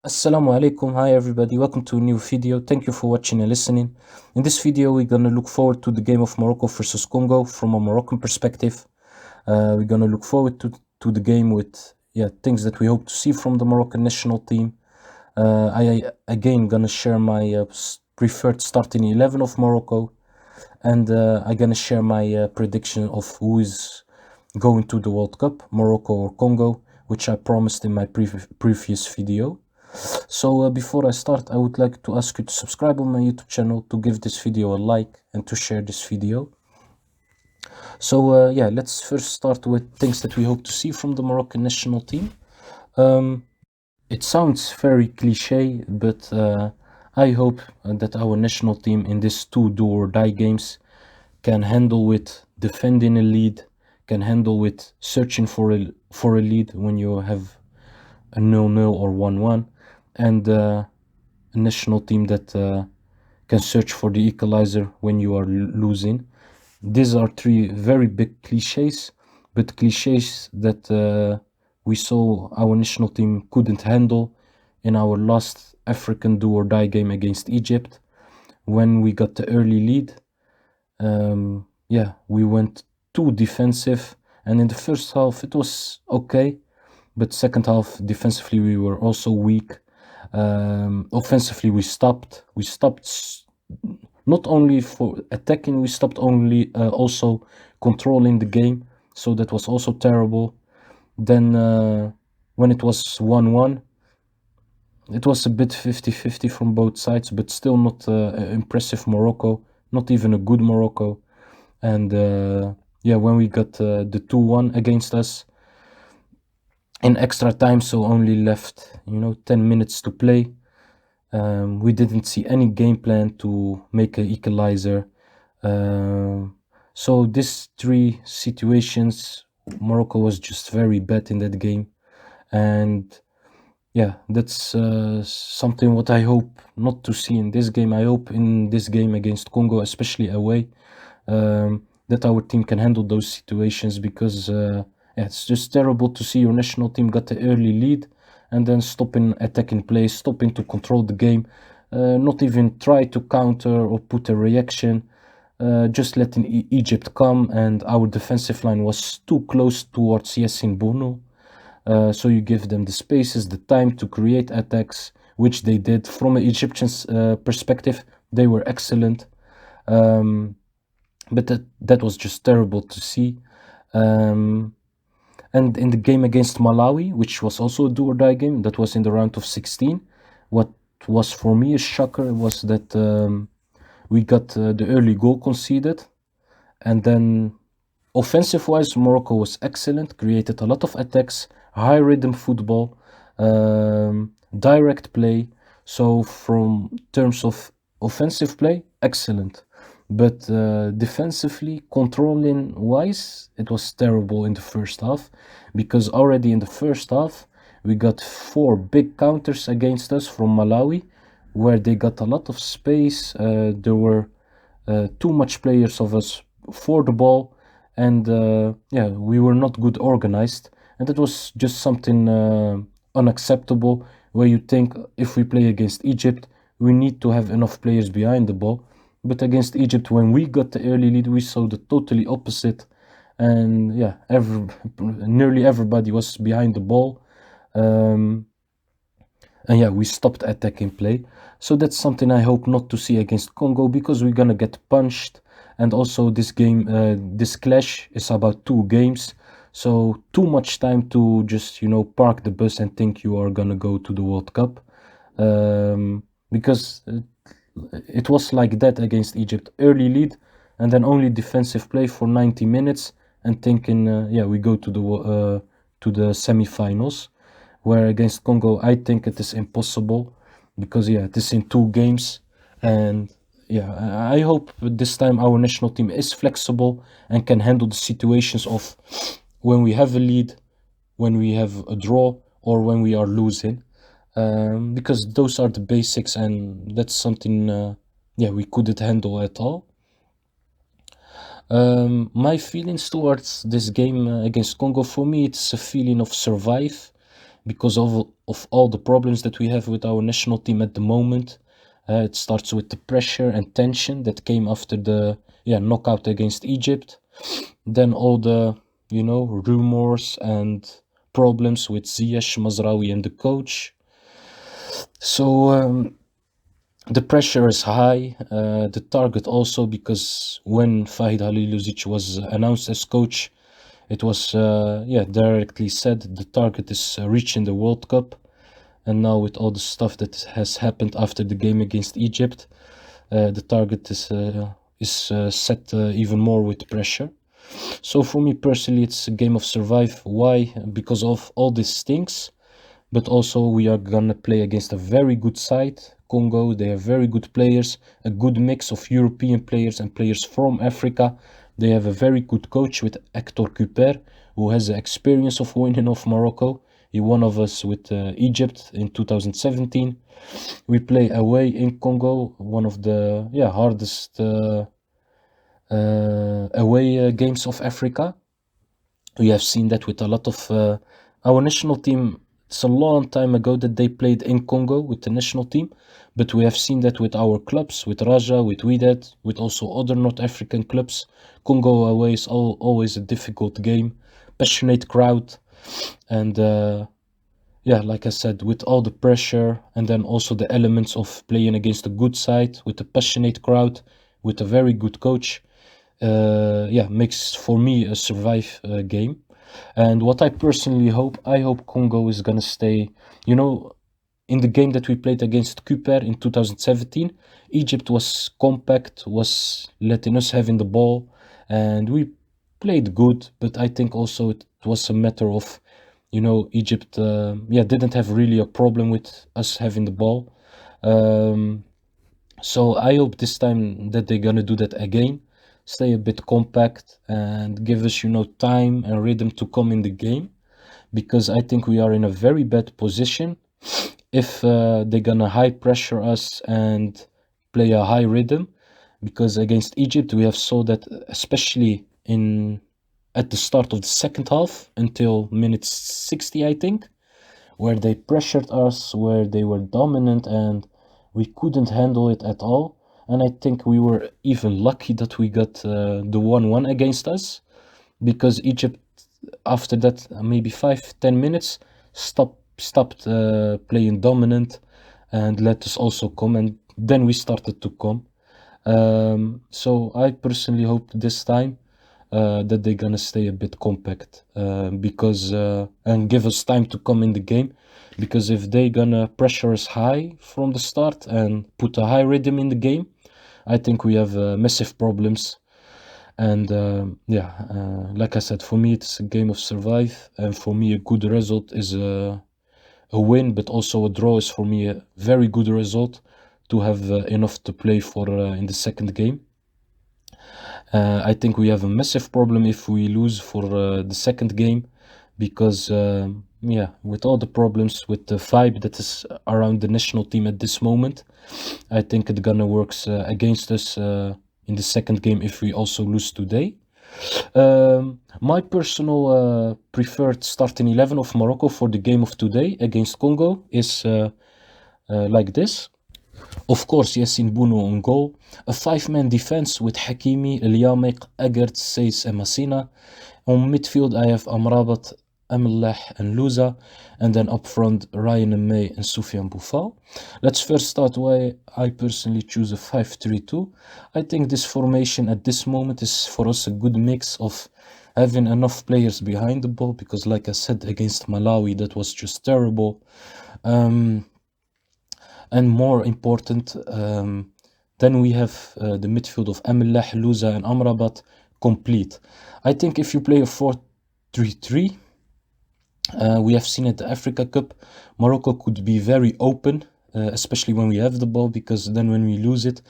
Assalamu alaikum, hi everybody, welcome to a new video. Thank you for watching and listening. In this video we're gonna look forward to the game of Morocco versus Congo from a Moroccan perspective. We're gonna look forward to the game with things that we hope to see from the Moroccan national team. I again gonna share my preferred starting 11 of Morocco, and I'm gonna share my prediction of who is going to the World Cup, Morocco or Congo, which I promised in my previous video. So before I start, I would like to ask you to subscribe on my YouTube channel, to give this video a like, and to share this video. So let's first start with things that we hope to see from the Moroccan national team. It sounds very cliche, but I hope that our national team in these two do or die games can handle with defending a lead, can handle with searching for a lead when you have a 0-0 or 1-1, and a national team that can search for the equalizer when you are losing. These are three very big cliches, but cliches that we saw our national team couldn't handle in our last African do or die game against Egypt. When we got the early lead, we went too defensive, and in the first half it was okay, but second half defensively we were also weak. Offensively we stopped not only for attacking, we stopped only also controlling the game, so that was also terrible. Then when it was 1-1, it was a bit 50-50 from both sides, but still not impressive Morocco, not even a good Morocco. And when we got the 2-1 against us in extra time, so only left 10 minutes to play, we didn't see any game plan to make an equalizer. So these three situations, Morocco was just very bad in that game, and that's something what I hope not to see in this game. I hope in this game against Congo, especially away, that our team can handle those situations, because it's just terrible to see your national team got the early lead and then stopping attacking play, stopping to control the game, not even try to counter or put a reaction, just letting Egypt come, and our defensive line was too close towards Yassine Bounou. So you give them the spaces, the time to create attacks, which they did. From an Egyptian perspective, they were excellent. But that was just terrible to see. And in the game against Malawi, which was also a do-or-die game, that was in the round of 16, what was for me a shocker was that we got the early goal conceded, and then offensive-wise, Morocco was excellent, created a lot of attacks, high-rhythm football, direct play. So from terms of offensive play, excellent. But defensively, controlling-wise, it was terrible in the first half, because already in the first half, we got 4 big counters against us from Malawi, where they got a lot of space. There were too much players of us for the ball, and we were not good organized, and that was just something unacceptable, where you think if we play against Egypt, we need to have enough players behind the ball. But against Egypt, when we got the early lead, we saw the totally opposite, and nearly everybody was behind the ball, and we stopped attacking play. So that's something I hope not to see against Congo, because we're gonna get punched. And also this game, this clash is about 2 games, so too much time to just park the bus and think you are gonna go to the World Cup, because it was like that against Egypt. Early lead, and then only defensive play for 90 minutes, and thinking we go to the semi-finals. Where against Congo, I think it is impossible, because it is in 2 games. And I hope this time our national team is flexible and can handle the situations of when we have a lead, when we have a draw, or when we are losing, because those are the basics, and that's something we couldn't handle at all. My feelings towards this game against Congo, for me, it's a feeling of survive, because of all the problems that we have with our national team at the moment. It starts with the pressure and tension that came after the knockout against Egypt. Then all the, rumors and problems with Ziyech Mazraoui and the coach. So the pressure is high. The target also, because when Vahid Halilhodzic was announced as coach, it was directly said the target is reaching the World Cup. And now with all the stuff that has happened after the game against Egypt, the target is set even more with pressure. So for me personally, it's a game of survive. Why? Because of all these things, but also we are gonna play against a very good side, Congo. They have very good players, a good mix of European players and players from Africa. They have a very good coach with Hector Cuper, who has the experience of winning off Morocco. He won of us with Egypt in 2017. We play away in Congo, one of the hardest away games of Africa. We have seen that with a lot of our national team. It's a long time ago that they played in Congo with the national team, but we have seen that with our clubs, with Raja, with Wydad, with also other North African clubs. Congo away is always a difficult game, passionate crowd, and like I said, with all the pressure and then also the elements of playing against a good side with a passionate crowd, with a very good coach, makes for me a survive game. And what I personally hope, I hope Congo is gonna stay, in the game that we played against Cuper in 2017, Egypt was compact, was letting us having the ball, and we played good, but I think also it was a matter of, Egypt, didn't have really a problem with us having the ball. So I hope this time that they're gonna do that again, stay a bit compact and give us, time and rhythm to come in the game, because I think we are in a very bad position if they're gonna high pressure us and play a high rhythm, because against Egypt we have saw that, especially at the start of the second half until minute 60, I think, where they pressured us, where they were dominant and we couldn't handle it at all. And I think we were even lucky that we got the 1-1 against us, because Egypt, after that, maybe 5-10 minutes, stopped playing dominant and let us also come, and then we started to come. So I personally hope this time that they're gonna stay a bit compact, because and give us time to come in the game, because if they gonna pressure us high from the start and put a high rhythm in the game, I think we have massive problems. And like I said, for me it's a game of survive, and for me a good result is a win, but also a draw is for me a very good result to have enough to play for in the second game. I think we have a massive problem if we lose for the second game, because with all the problems with the vibe that is around the national team at this moment, I think it's gonna work against us in the second game if we also lose today. My personal preferred starting 11 of Morocco for the game of today against Congo is like this. Of course, Yassine, Bounou on goal. A 5-man defense with Hakimi, Yamiq, Aguerd, Saiss and Masina. On midfield, I have Amrabat, Amallah and Louza. And then up front, Rayan and Mmaee and Sofyan Boufal. Let's first start why I personally choose a 5-3-2. I think this formation at this moment is for us a good mix of having enough players behind the ball, because like I said, against Malawi, that was just terrible. And more important, then we have the midfield of Amallah, Louza and Amrabat complete. I think if you play a 4-3-3, we have seen at the Africa Cup, Morocco could be very open, especially when we have the ball, because then when we lose it,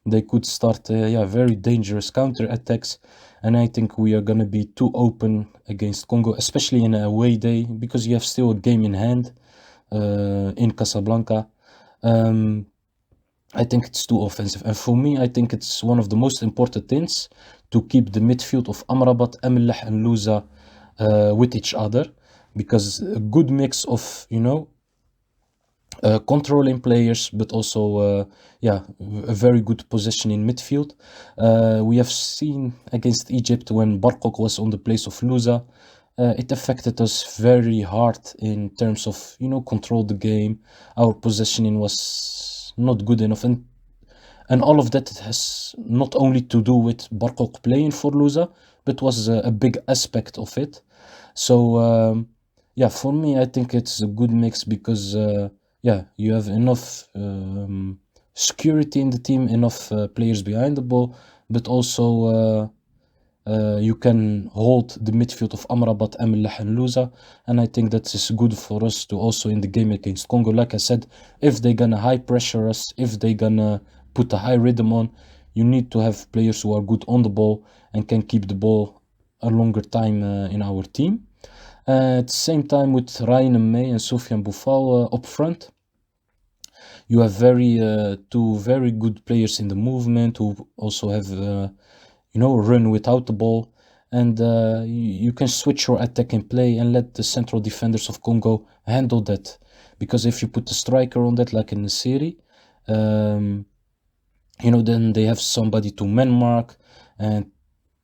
they could start very dangerous counter-attacks. And I think we are going to be too open against Congo, especially in a away day, because you have still a game in hand in Casablanca. I think it's too offensive, and for me I think it's one of the most important things to keep the midfield of Amrabat, Amallah and Louza with each other, because a good mix of, you know, controlling players, but also yeah, a very good position in midfield. We have seen against Egypt when Barkok was on the place of Louza, it affected us very hard in terms of, you know, control the game. Our positioning was not good enough, and all of that has not only to do with Barkok playing for Louza, but was a big aspect of it. So yeah, for me, I think it's a good mix because yeah, you have enough security in the team, enough players behind the ball, but also you can hold the midfield of Amrabat, Amallah, and Louza, and I think that is good for us to also in the game against Congo. Like I said, if they're gonna high pressure us, if they're gonna put a high rhythm on, you need to have players who are good on the ball and can keep the ball a longer time in our team. At the same time, with Rayan and Mmaee and Sofyan Boufal up front, you have two very good players in the movement who also have you know, run without the ball, and you can switch your attack and play and let the central defenders of Congo handle that. Because if you put a striker on that, like in the series, you know, then they have somebody to man mark and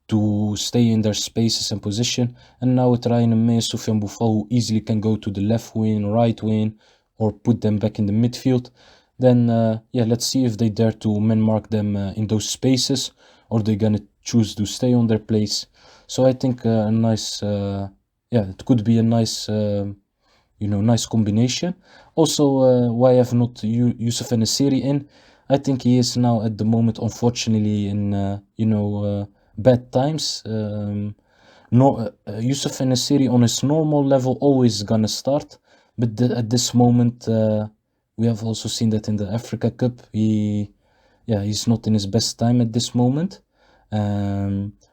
to stay in their spaces and position. And now with Rayan and Mmaee, Sofyan Boufal, who easily can go to the left wing, right wing, or put them back in the midfield, then yeah, let's see if they dare to man mark them in those spaces, or they're gonna choose to stay on their place. So I think a nice, yeah, it could be a nice, you know, nice combination. Also, why I have not Youssef Nesyri in? I think he is now at the moment, unfortunately, in you know, bad times. No, Youssef Nesyri on his normal level always gonna start, but at this moment, we have also seen that in the Africa Cup, yeah, he's not in his best time at this moment.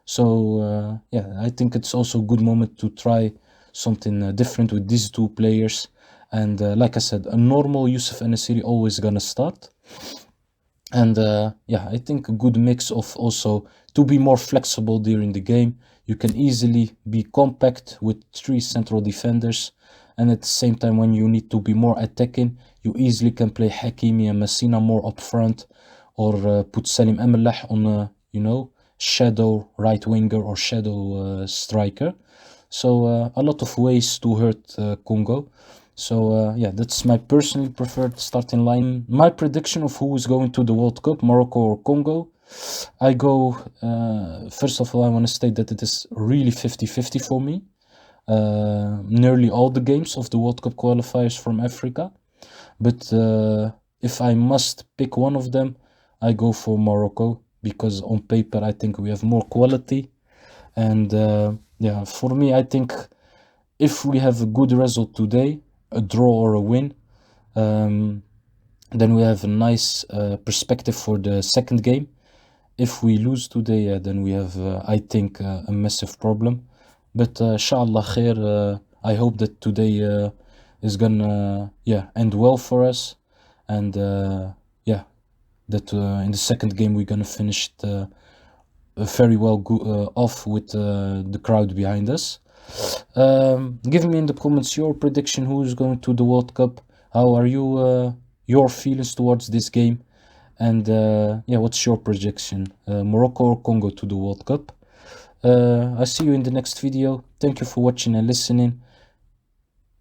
So yeah, I think it's also a good moment to try something different with these two players. And like I said, a normal Youssef Nesyri always gonna start. And yeah, I think a good mix of also to be more flexible during the game. You can easily be compact with three central defenders, and at the same time, when you need to be more attacking, you easily can play Hakimi and Masina more up front, or put Selim Amallah on a, you know, shadow right winger or shadow striker. So a lot of ways to hurt Congo. So yeah, that's my personally preferred starting line. My prediction of who is going to the World Cup, Morocco or Congo. I go, first of all, I want to state that it is really 50-50 for me. Nearly all the games of the World Cup qualifiers from Africa. But if I must pick one of them, I go for Morocco, because on paper I think we have more quality. And yeah, for me, I think if we have a good result today, a draw or a win, then we have a nice perspective for the second game. If we lose today, then we have, I think, a massive problem. But inshallah khair, I hope that today is gonna, yeah, end well for us. And yeah, that in the second game we're gonna finish it very well off with the crowd behind us. Give me in the comments your prediction who is going to the World Cup. How are you, your feelings towards this game? And yeah, what's your projection? Morocco or Congo to the World Cup? I see you in the next video. Thank you for watching and listening.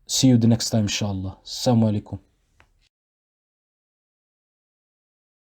See you the next time, inshallah. Assalamu alaikum.